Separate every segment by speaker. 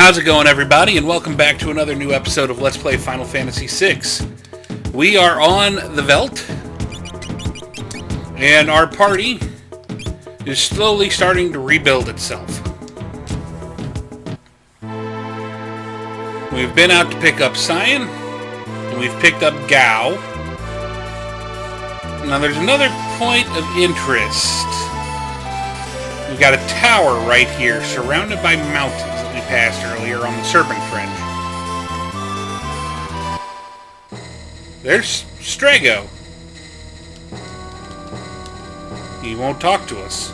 Speaker 1: How's it going, everybody, and welcome back to another new episode of Let's Play Final Fantasy VI. We are on the Veldt, and our party is slowly starting to rebuild itself. We've been out to pick up Cyan, and we've picked up Gao. Now there's another point of interest. We've got a tower right here, surrounded by mountains that we passed earlier on the Serpent Fringe. There's Strago. He won't talk to us.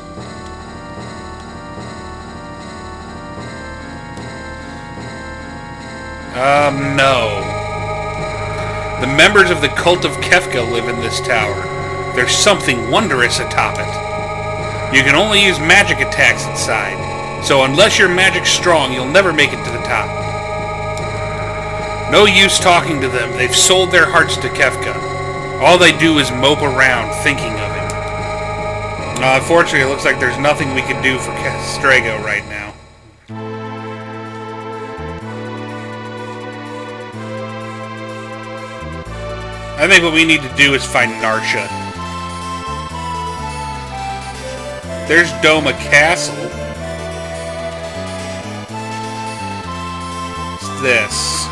Speaker 1: No. The members of the cult of Kefka live in this tower. There's something wondrous atop it. You can only use magic attacks inside, so unless your magic's strong, you'll never make it to the top. No use talking to them. They've sold their hearts to Kefka. All they do is mope around thinking of him. Unfortunately, it looks like there's nothing we can do for Strago right now. I think what we need to do is find Narshe. There's Doma Castle. What's this?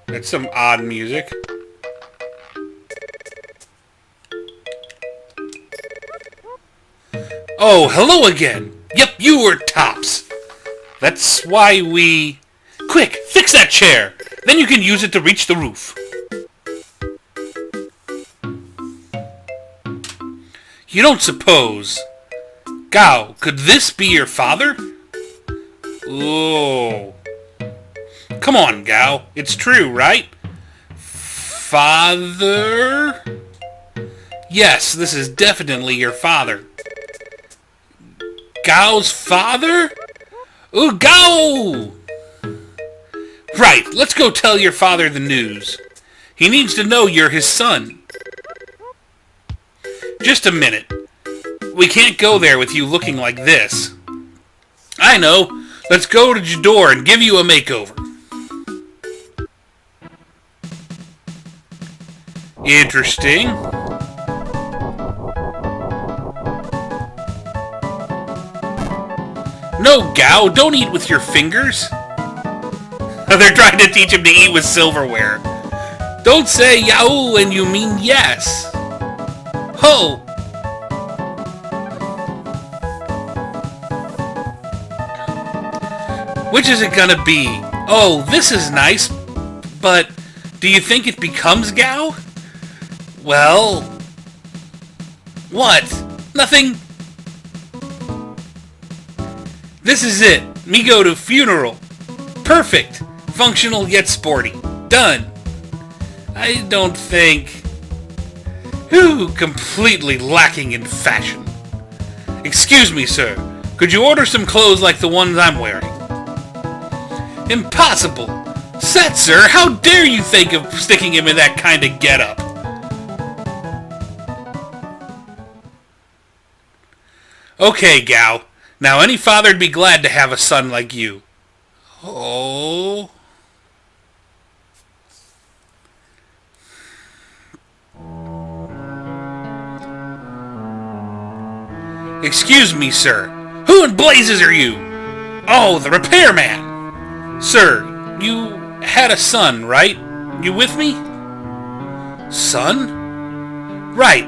Speaker 1: That's some odd music. Oh, hello again! Yep, you were tops! That's why we... Quick, fix that chair! Then you can use it to reach the roof. You don't suppose... Gao, could this be your father? Oh. Come on, Gao. It's true, right? Father? Yes, this is definitely your father. Gao's father? Ooh, Gao! Right, let's go tell your father the news. He needs to know you're his son. Just a minute. We can't go there with you looking like this. I know. Let's go to Jador and give you a makeover. Interesting. No, Gao, don't eat with your fingers. They're trying to teach him to eat with silverware. Don't say Yahoo and you mean yes. Ho! Which is it gonna be? Oh, this is nice, but do you think it becomes Gao? Well... What? Nothing? This is it. Me go to funeral. Perfect. Functional yet sporty. Done. I don't think... Ooh, completely lacking in fashion. Excuse me, sir. Could you order some clothes like the ones I'm wearing? Impossible! Set, sir! How dare you think of sticking him in that kind of getup? Okay, Gao. Now any father'd be glad to have a son like you. Oh... Excuse me, sir. Who in blazes are you? Oh, the repairman! Sir, you had a son, right? You with me? Son? Right.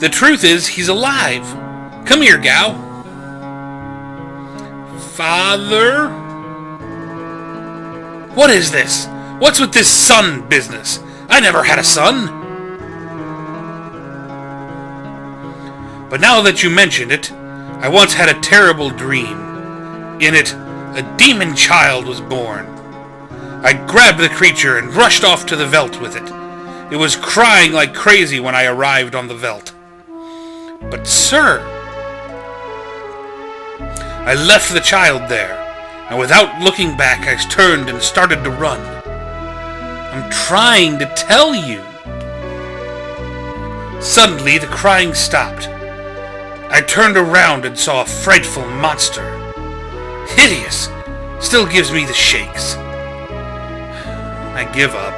Speaker 1: The truth is, he's alive. Come here, Gao. Father? What is this? What's with this son business? I never had a son. But now that you mentioned it, I once had a terrible dream. In it, a demon child was born. I grabbed the creature and rushed off to the Veldt with it. It was crying like crazy when I arrived on the Veldt. But sir... I left the child there, and without looking back I turned and started to run. I'm trying to tell you. Suddenly the crying stopped. I turned around and saw a frightful monster. Hideous. Still gives me the shakes. I give up.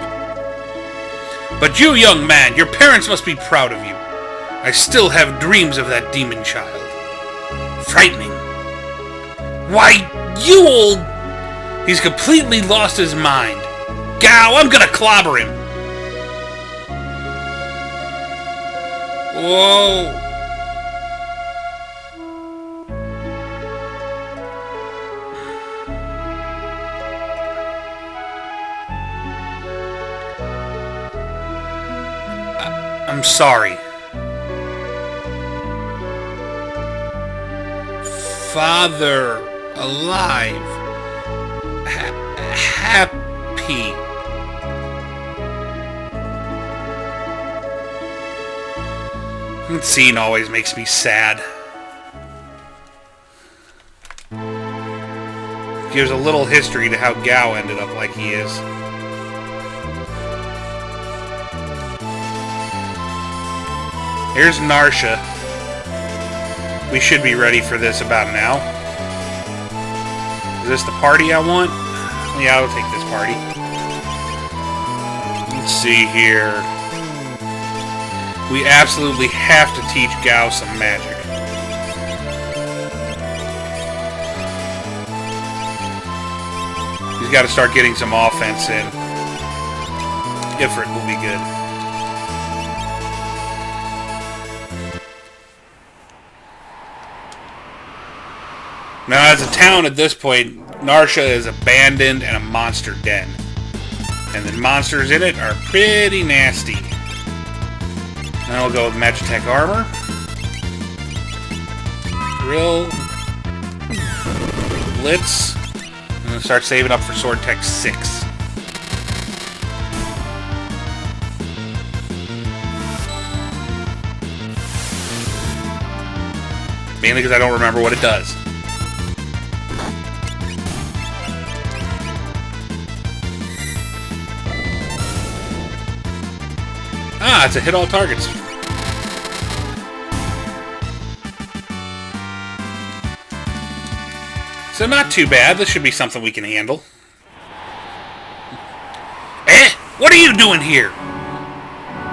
Speaker 1: But you, young man, your parents must be proud of you. I still have dreams of that demon child. Frightening. Why, you old... He's completely lost his mind. Gow, I'm gonna clobber him. Whoa. I'm sorry. Father alive. Happy. That scene always makes me sad. Gives a little history to how Gow ended up like he is. Here's Narshe. We should be ready for this about now. Is this the party I want? Yeah, I'll take this party. Let's see here. We absolutely have to teach Gow some magic. He's got to start getting some offense in. Ifrit will be good. Now, as a town at this point, Narshe is abandoned and a monster den. And the monsters in it are pretty nasty. Now we'll go with Magitech Armor. Drill. Blitz. And we'll start saving up for Sword Tech 6. Mainly because I don't remember what it does. Ah, it's a hit all targets. So not too bad. This should be something we can handle. Eh? What are you doing here?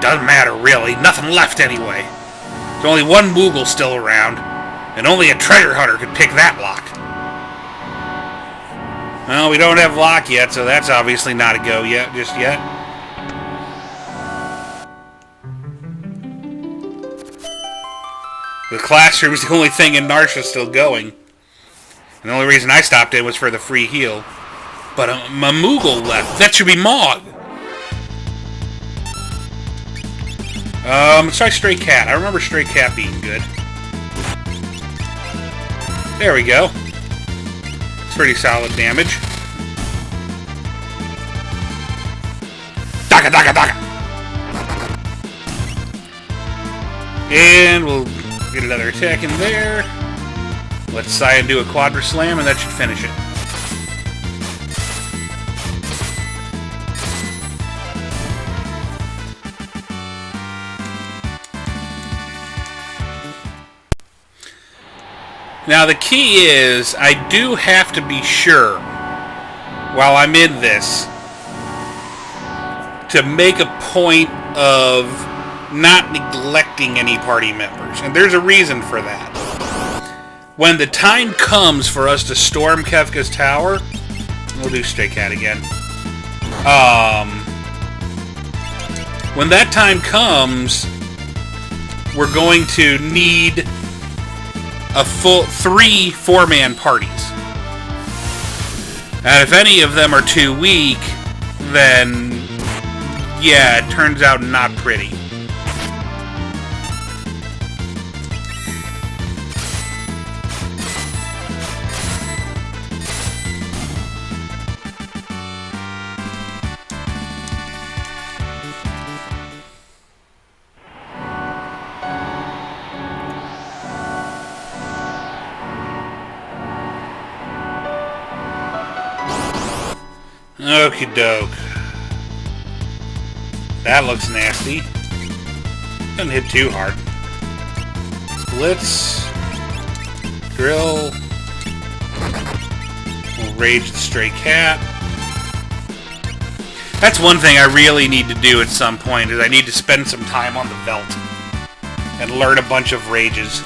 Speaker 1: Doesn't matter, really. Nothing left anyway. There's only one Moogle still around, and only a treasure hunter could pick that lock. Well, we don't have lock yet, so that's obviously not a go yet, just yet. The classroom's the only thing in Narshe still going. And the only reason I stopped in was for the free heal. But my Moogle left. That should be Mog. Let's try Stray Cat. I remember Stray Cat being good. There we go. It's pretty solid damage. Daka, daka, daka! And we'll get another attack in there. Let Cyan do a Quadra Slam, and that should finish it. Now the key is, I do have to be sure, while I'm in this, to make a point of not neglecting any party members. And there's a reason for that. When the time comes for us to storm Kefka's tower, we'll do Stray Cat again. When that time comes, we're going to need a full 3 4-man parties. And if any of them are too weak, then yeah, it turns out not pretty. Okie doke. That looks nasty. Doesn't hit too hard. Splits. Drill. We'll rage the stray cat. That's one thing I really need to do at some point, is I need to spend some time on the Veld and learn a bunch of rages.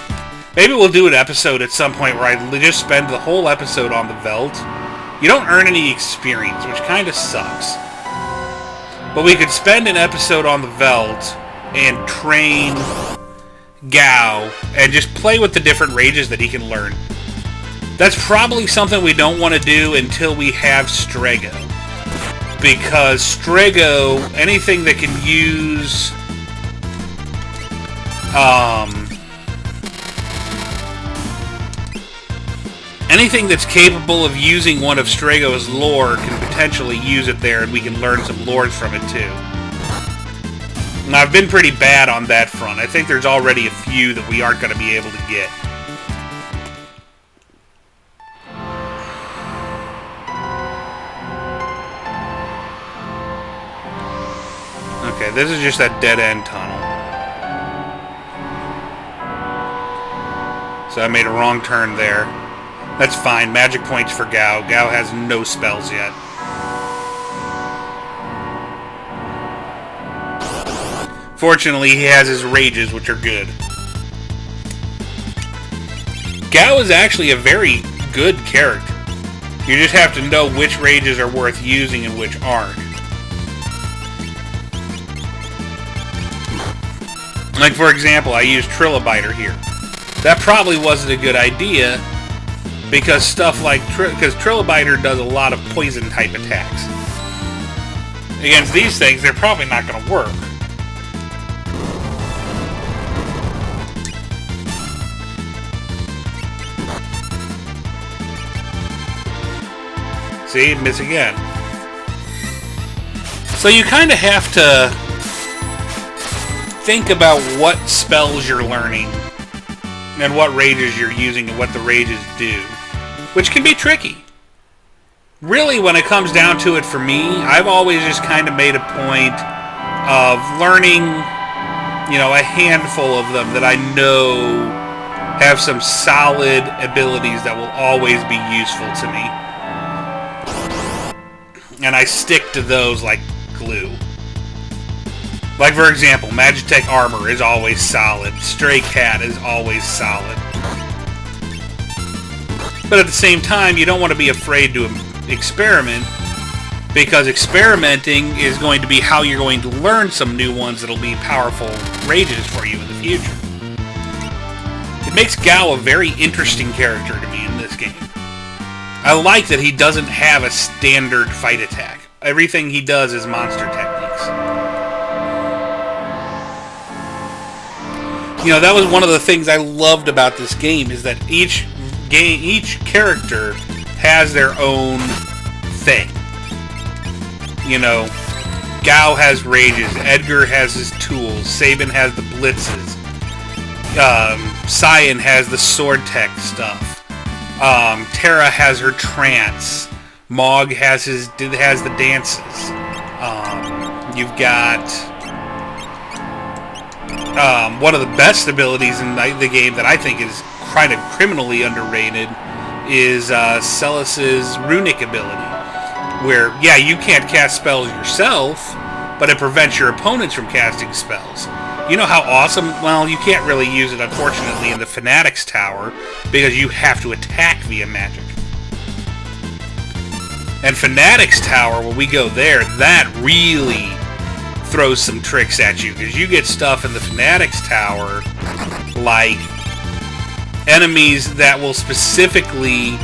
Speaker 1: Maybe we'll do an episode at some point where I just spend the whole episode on the Veld. You don't earn any experience, which kind of sucks. But we could spend an episode on the Veld and train Gao and just play with the different rages that he can learn. That's probably something we don't want to do until we have Strego. Because Strego, anything that can use anything that's capable of using one of Strego's lore can potentially use it there, and we can learn some lores from it too. And I've been pretty bad on that front. I think there's already a few that we aren't going to be able to get. Okay, this is just that dead-end tunnel. So I made a wrong turn there. That's fine. Magic points for Gao. Gao has no spells yet. Fortunately, he has his rages, which are good. Gao is actually a very good character. You just have to know which rages are worth using and which aren't. Like, for example, I used Trilobiter here. That probably wasn't a good idea, because stuff like... because Trilobiter does a lot of poison-type attacks. Against these things, they're probably not going to work. See? Miss again. So you kind of have to think about what spells you're learning and what rages you're using and what the rages do, which can be tricky. Really, when it comes down to it for me, I've always just kind of made a point of learning, you know, a handful of them that I know have some solid abilities that will always be useful to me. And I stick to those like glue. Like, for example, Magitech Armor is always solid. Stray Cat is always solid. But at the same time, you don't want to be afraid to experiment, because experimenting is going to be how you're going to learn some new ones that'll be powerful rages for you in the future. It makes Gao a very interesting character to me in this game. I like that he doesn't have a standard fight attack. Everything he does is monster techniques. You know, that was one of the things I loved about this game, is that each character has their own thing. You know, Gao has rages, Edgar has his tools, Sabin has the blitzes, Cyan has the sword tech stuff, Terra has her trance, Mog has the dances. You've got one of the best abilities in the game that I think is kind of criminally underrated is Celis's runic ability, where, yeah, you can't cast spells yourself, but it prevents your opponents from casting spells. You know how awesome? Well, you can't really use it, unfortunately, in the Fanatic's Tower, because you have to attack via magic. And Fanatic's Tower, when we go there, that really throws some tricks at you, because you get stuff in the Fanatic's Tower, like enemies that will specifically,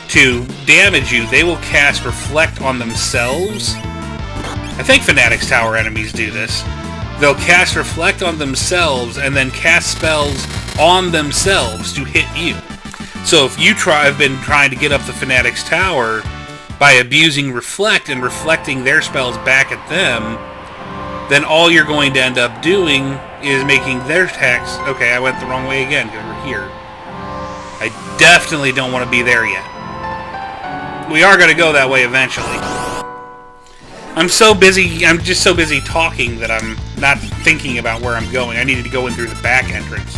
Speaker 1: to damage you, they will cast Reflect on themselves. I think Fanatic's Tower enemies do this. They'll cast Reflect on themselves and then cast spells on themselves to hit you. So if you have been trying to get up the Fanatic's Tower by abusing Reflect and reflecting their spells back at them, then all you're going to end up doing is making their attacks... Okay, I went the wrong way again, because we're here. I definitely don't want to be there yet. We are going to go that way eventually. I'm just so busy talking that I'm not thinking about where I'm going. I needed to go in through the back entrance.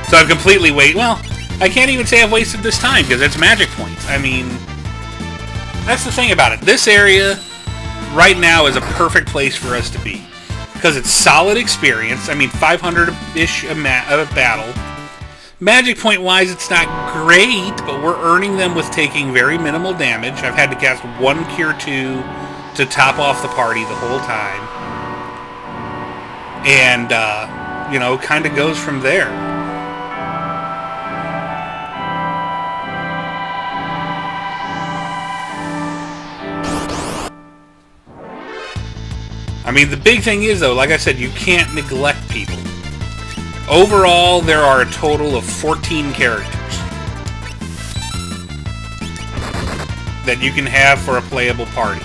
Speaker 1: So I've completely well, I can't even say I've wasted this time, because it's magic points. I mean, that's the thing about it. This area, right now, is a perfect place for us to be. Because it's solid experience. I mean, 500-ish a battle. Magic point-wise, it's not great, but we're earning them with taking very minimal damage. I've had to cast 1 Cure 2 to top off the party the whole time. And, you know, kind of goes from there. I mean, the big thing is, though, like I said, you can't neglect people. Overall, there are a total of 14 characters that you can have for a playable party.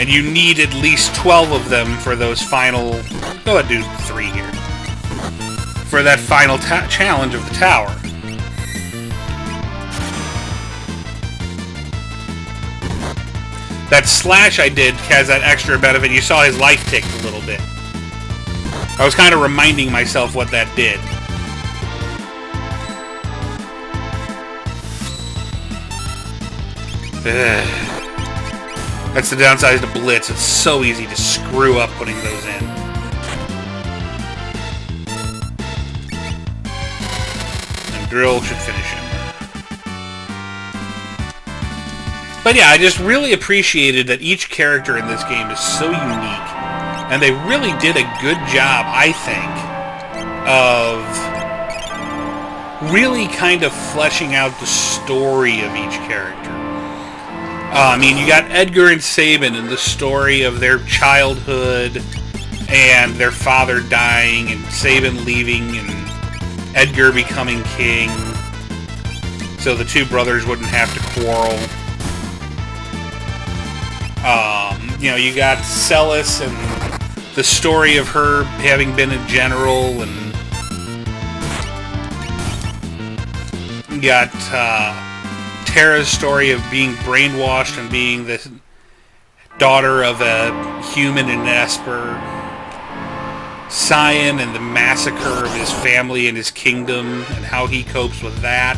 Speaker 1: And you need at least 12 of them for those final... Go ahead, do 3 here. For that final challenge of the tower. That slash I did has that extra benefit. You saw his life tick a little bit. I was kind of reminding myself what that did. That's the downside to Blitz. It's so easy to screw up putting those in. And Drill should finish him. But yeah, I just really appreciated that each character in this game is so unique. And they really did a good job, I think, of really kind of fleshing out the story of each character. I mean, you got Edgar and Sabin and the story of their childhood and their father dying and Sabin leaving and Edgar becoming king so the two brothers wouldn't have to quarrel. You know, you got Celis and the story of her having been a general, and you got Terra's story of being brainwashed and being the daughter of a human in Esper. Cyan and the massacre of his family and his kingdom and how he copes with that.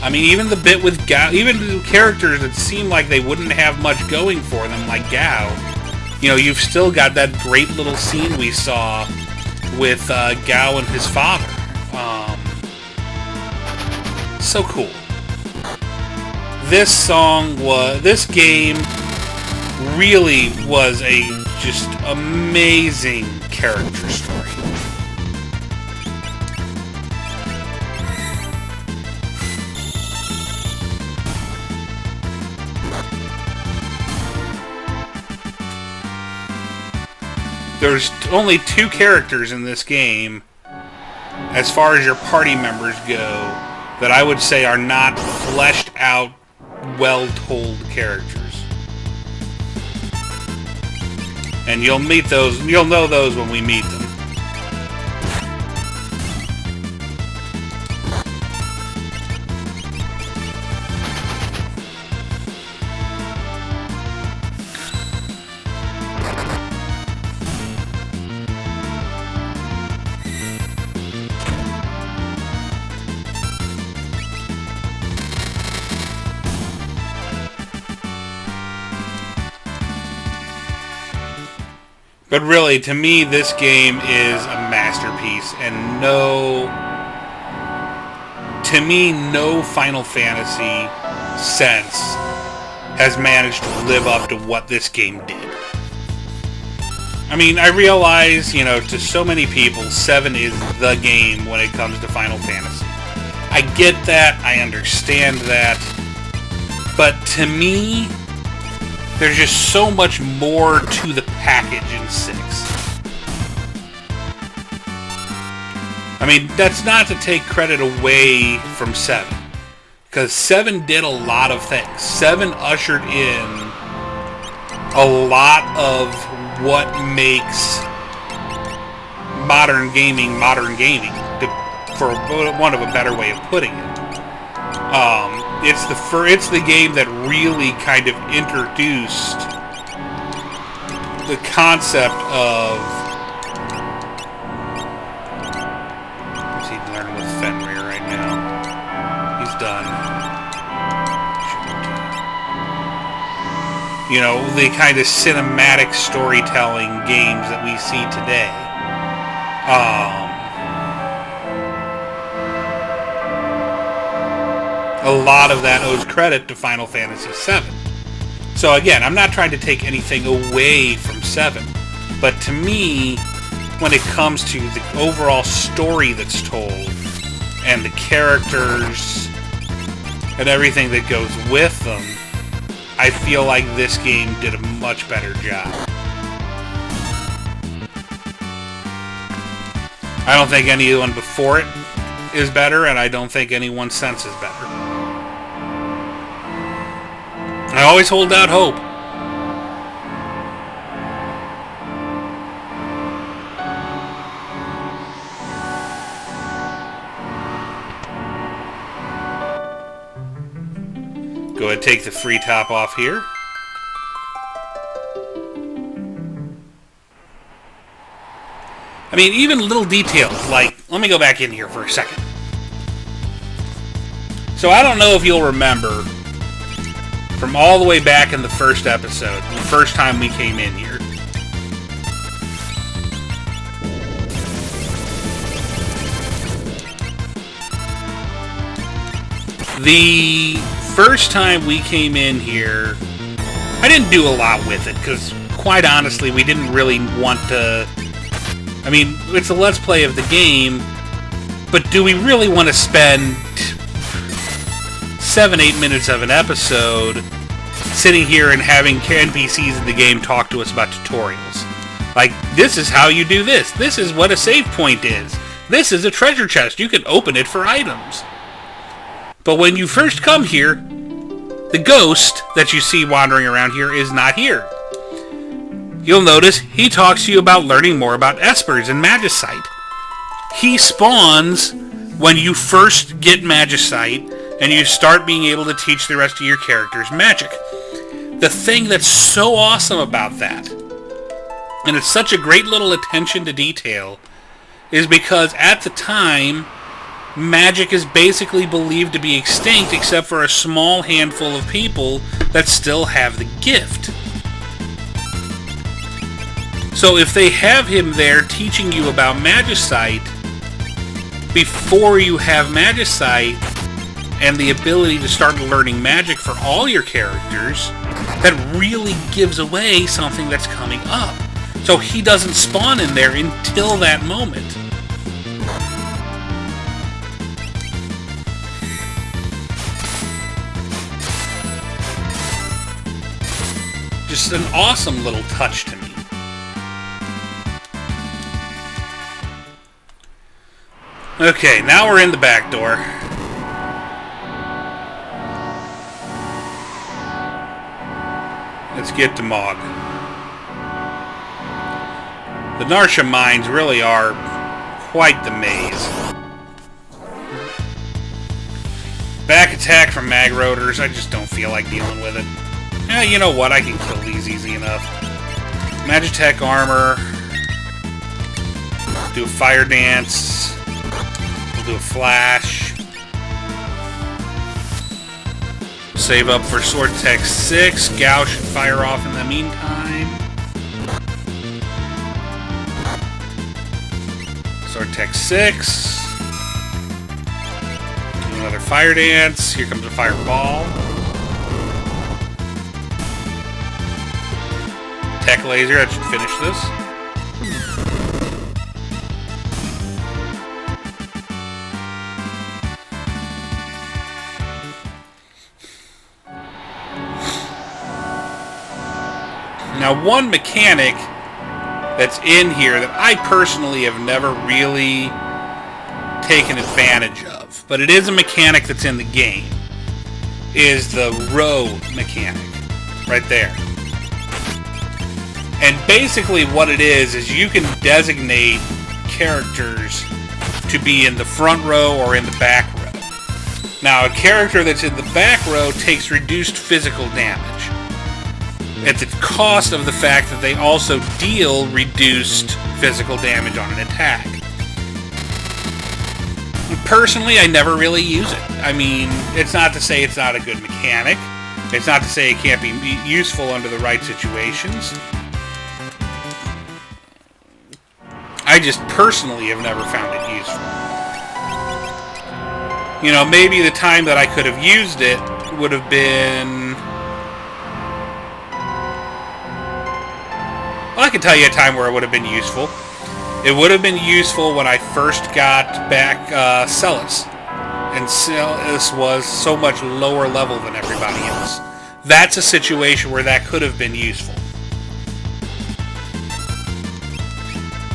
Speaker 1: I mean, even the bit with Gao, even the characters that seem like they wouldn't have much going for them, like Gao, you know, you've still got that great little scene we saw with Gao and his father. So cool. This game really was a just amazing character story. There's only 2 characters in this game, as far as your party members go, that I would say are not fleshed out, well-told characters. And you'll meet those, you'll know those when we meet them. But really, to me, this game is a masterpiece, and to me, no Final Fantasy since has managed to live up to what this game did. I mean, I realize, you know, to so many people, 7 is the game when it comes to Final Fantasy. I get that, I understand that, but to me, there's just so much more to the package in 6. I mean, that's not to take credit away from 7, because 7 did a lot of things. 7 ushered in a lot of what makes modern gaming, for want of a better way of putting it. It's the game that really kind of introduced the concept of you know, the kind of cinematic storytelling games that we see today. A lot of that owes credit to Final Fantasy VII. So again, I'm not trying to take anything away from 7, but to me, when it comes to the overall story that's told, and the characters, and everything that goes with them, I feel like this game did a much better job. I don't think anyone before it is better, and I don't think anyone since is better. I always hold out hope. Go ahead and take the free top off here. I mean, even little details, like, let me go back in here for a second. So I don't know if you'll remember from all the way back in the first episode, the first time we came in here. The first time we came in here, I didn't do a lot with it, because quite honestly, we didn't really want to... I mean, it's a let's play of the game, but do we really want to spend 7-8 minutes of an episode sitting here and having NPCs in the game talk to us about tutorials? Like, this is how you do this. This is what a save point is. This is a treasure chest. You can open it for items. But when you first come here, the ghost that you see wandering around here is not here. You'll notice he talks to you about learning more about espers and magicite. He spawns when you first get magicite and you start being able to teach the rest of your characters magic. The thing that's so awesome about that, and it's such a great little attention to detail, is because at the time, magic is basically believed to be extinct except for a small handful of people that still have the gift. So if they have him there teaching you about magicite before you have magicite and the ability to start learning magic for all your characters, that really gives away something that's coming up. So he doesn't spawn in there until that moment. Just an awesome little touch to me. Okay, now we're in the back door. Let's get to Mog. The Narshe mines really are quite the maze. Back attack from mag rotors, I just don't feel like dealing with it. You know what, I can kill these easy enough. Magitech armor. Do a fire dance. We'll do a flash. Save up for Sword Tech 6. Gao should fire off in the meantime. Sword Tech 6. Do another fire dance. Here comes a fireball. Tech laser, that should finish this. Now, one mechanic that's in here that I personally have never really taken advantage of, but it is a mechanic that's in the game, is the row mechanic. Right there. And basically what it is you can designate characters to be in the front row or in the back row. Now, a character that's in the back row takes reduced physical damage at the cost of the fact that they also deal reduced physical damage on an attack. Personally, I never really use it. I mean, it's not to say it's not a good mechanic. It's not to say it can't be useful under the right situations. I just personally have never found it useful. You know, maybe the time that I could have used it would have been... Well, I can tell you a time where it would have been useful. It would have been useful when I first got back Celis. And Celis was so much lower level than everybody else. That's a situation where that could have been useful.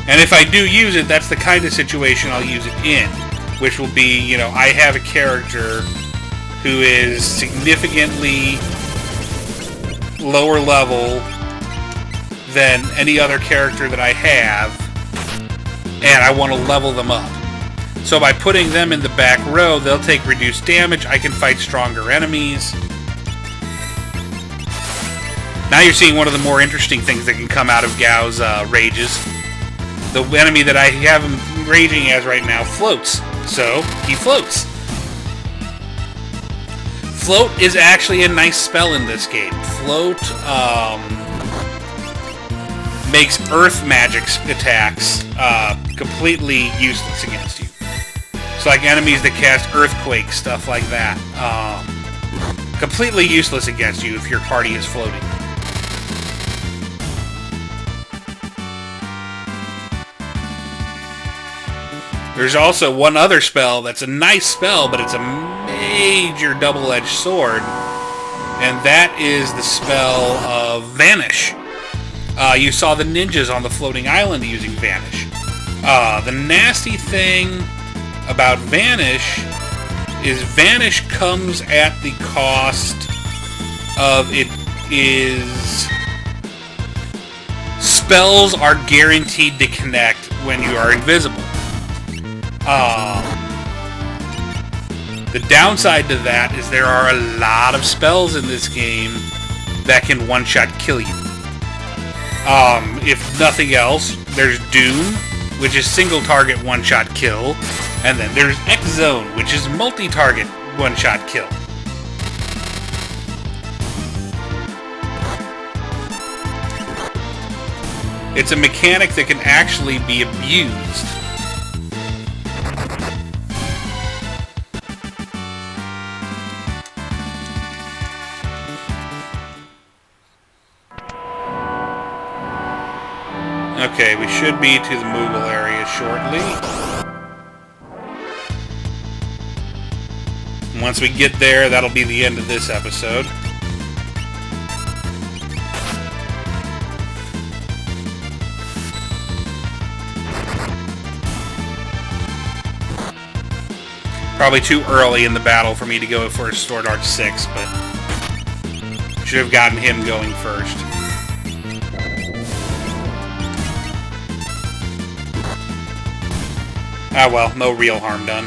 Speaker 1: And if I do use it, that's the kind of situation I'll use it in. Which will be, you know, I have a character who is significantly lower level than any other character that I have, and I want to level them up. So by putting them in the back row, they'll take reduced damage, I can fight stronger enemies. Now you're seeing one of the more interesting things that can come out of Gao's rages. The enemy that I have him raging as right now floats, so he floats. Float is actually a nice spell in this game. Float makes earth magic attacks completely useless against you. It's like enemies that cast earthquake, stuff like that. Completely useless against you if your party is floating. There's also one other spell that's a nice spell, but it's a major double-edged sword, and that is the spell of Vanish. You saw the ninjas on the floating island using Vanish. The nasty thing about Vanish is Vanish comes at the cost of spells are guaranteed to connect when you are invisible. The downside to that is there are a lot of spells in this game that can one-shot kill you. If nothing else, there's Doom, which is single-target one-shot kill, and then there's X-Zone, which is multi-target one-shot kill. It's a mechanic that can actually be abused. Okay, we should be to the Moogle area shortly. Once we get there, that'll be the end of this episode. Probably too early in the battle for me to go for a Sword Art 6, but should have gotten him going first. Ah well, no real harm done.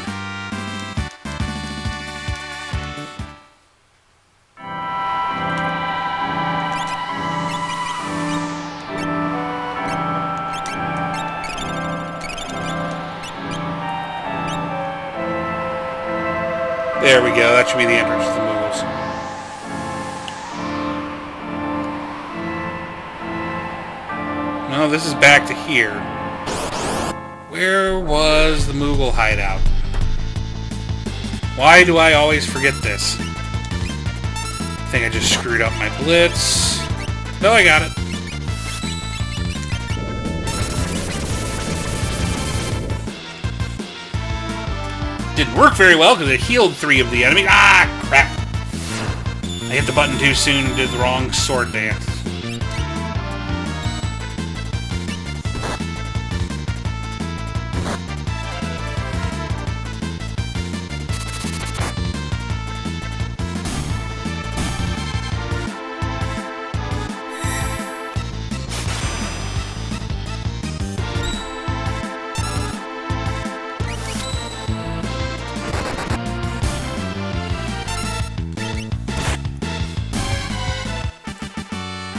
Speaker 1: There we go, that should be the entrance to the Moogles. No, this is back to here. Where was the Moogle hideout? Why do I always forget this? I think I just screwed up my blitz. No, I got it. Didn't work very well because it healed 3 of the enemy. Ah, crap. I hit the button too soon and did the wrong sword dance.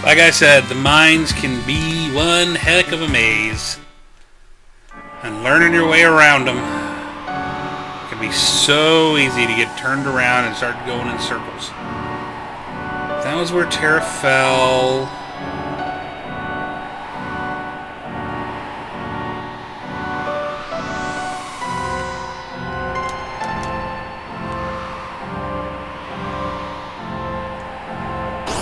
Speaker 1: Like I said, the mines can be one heck of a maze. And learning your way around them can be so easy to get turned around and start going in circles. That was where Terra fell.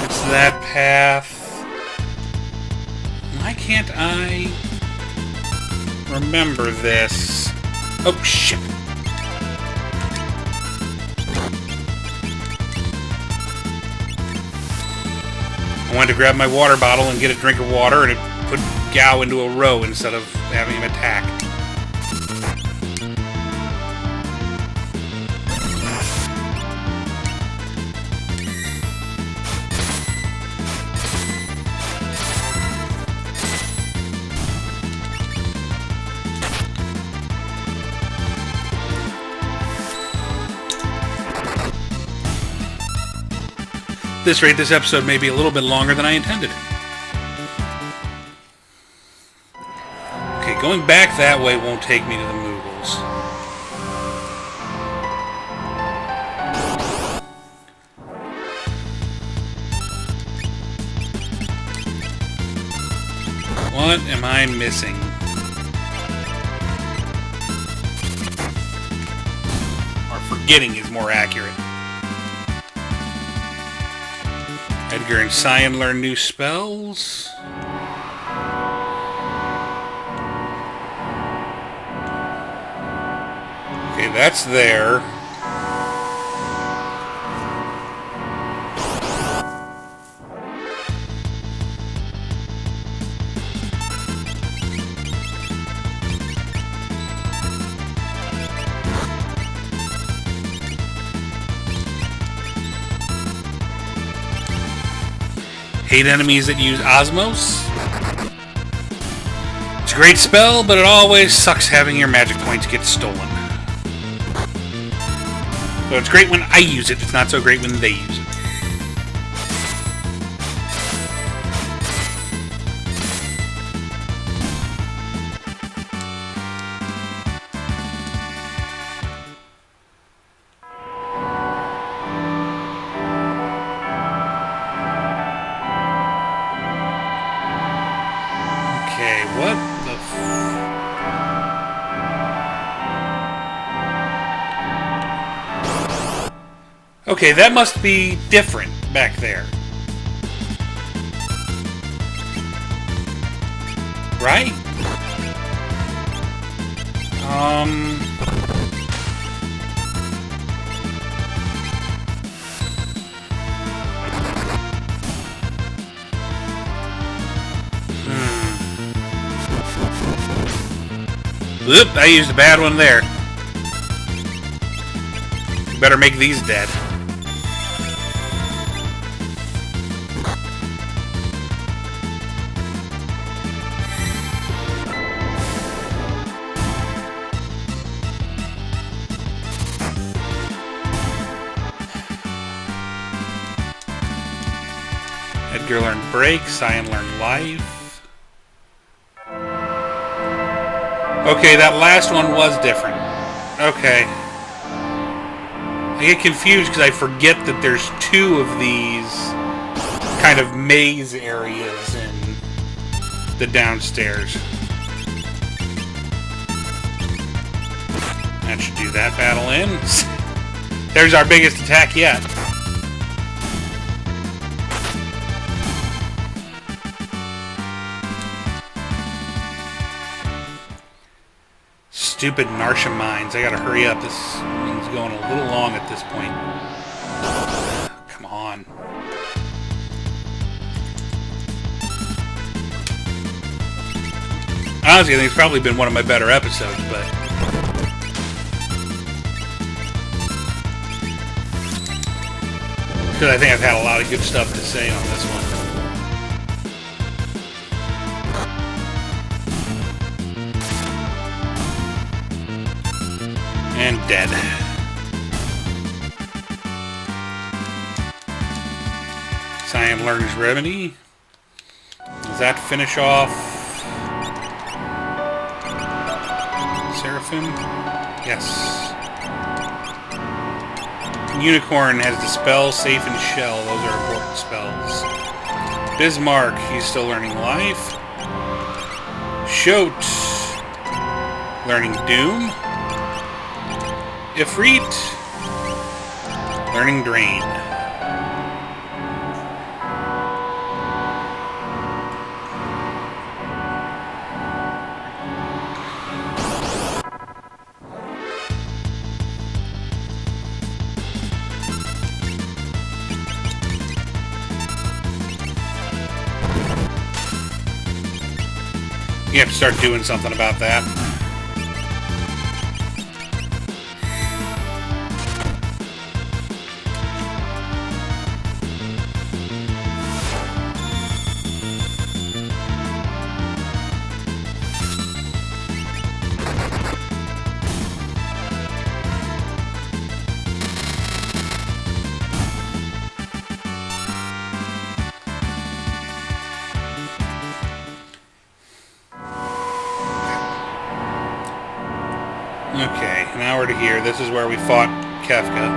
Speaker 1: It's that path. Why can't I remember this? Oh, shit. I wanted to grab my water bottle and get a drink of water, and it put Gao into a row instead of having him attack. At this rate, this episode may be a little bit longer than I intended. Okay, going back that way won't take me to the Moogles. What am I missing? Or forgetting is more accurate. Edgar and Cyan learn new spells. Okay, that's there. Hate enemies that use Osmos. It's a great spell, but it always sucks having your magic points get stolen. So it's great when I use it, it's not so great when they use it. Okay, what the Okay, that must be different back there. Right? Oop, I used a bad one there. Better make these dead. Edgar learned Break, Cyan learned Life. Okay, that last one was different. Okay. I get confused because I forget that there's two of these kind of maze areas in the downstairs. That should do that battle in. There's our biggest attack yet. Stupid Narshe mines. I gotta hurry up. This thing's going a little long at this point. Come on. Honestly, I think it's probably been one of my better episodes, but... because I think I've had a lot of good stuff to say on this one. And dead. Cyan learns Remedy. Does that finish off Seraphim? Yes. Unicorn has Dispel, Safe, and Shell. Those are important spells. Bismarck, he's still learning Life. Shote, learning Doom. Ifrit, learning Drain. You have to start doing something about that. Okay, now we're to here. This is where we fought Kefka.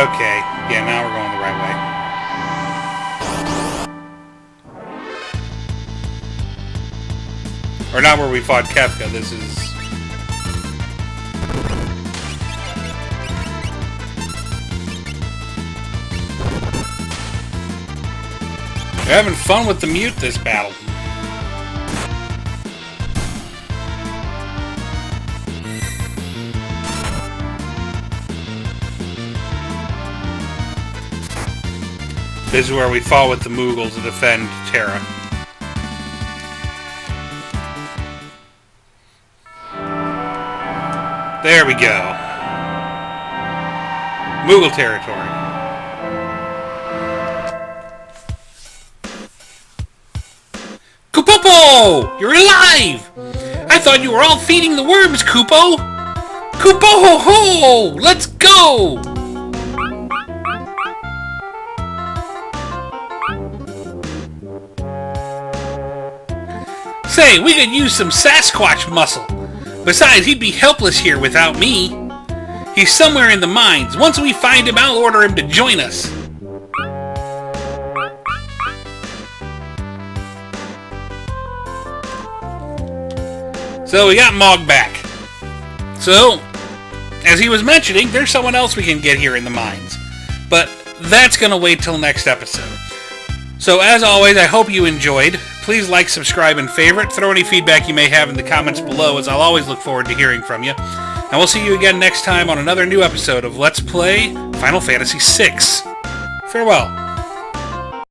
Speaker 1: Okay, yeah, now we're going the right way. Or not where we fought Kefka, this is... We're having fun with the mute this battle. This is where we fought with the Moogles to defend Terra. There we go. Moogle territory. Koopopo! You're alive! I thought you were all feeding the worms, Koopo! Koopo-ho-ho! Let's go! Say, we could use some Sasquatch muscle. Besides, he'd be helpless here without me. He's somewhere in the mines. Once we find him, I'll order him to join us. So we got Mog back. So, as he was mentioning, there's someone else we can get here in the mines. But that's going to wait till next episode. So as always, I hope you enjoyed. Please like, subscribe, and favorite. Throw any feedback you may have in the comments below, as I'll always look forward to hearing from you. And we'll see you again next time on another new episode of Let's Play Final Fantasy VI. Farewell.